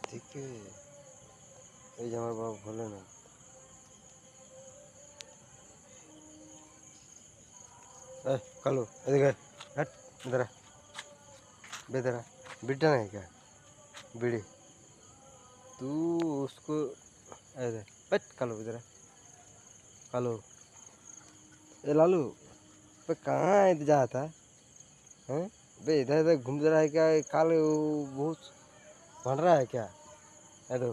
দিকে এই যে আমার বাবা ভোলেনাথ। कालू इधर हट इधर बेदरा बिटा नहीं क्या बीड़ी तू उसको इधर हट कालू इधर कालू ए लालू पे कहाँ इधर जाता है बे इधर इधर घूम रहा है क्या काल बहुत बन रहा है क्या इधर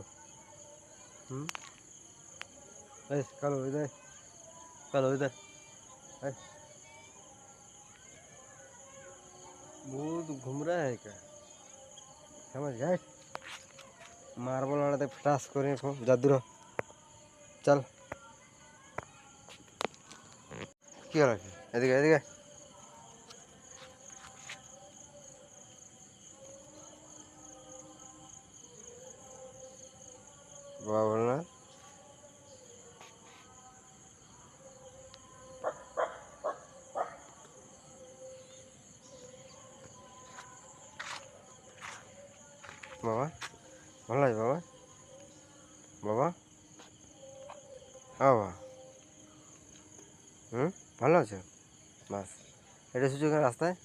कालू इधर बहुत घूम रहा है क्या समझ गए मार्बल वाला तो फ्लाश करें जादूर चल क्या रखे এদিকে এদিকে বাবা বল না বাবা ভালো লাগে বাবা বাবা বাবা ভালো আছে বাস এটা সুযোগ রাস্তায়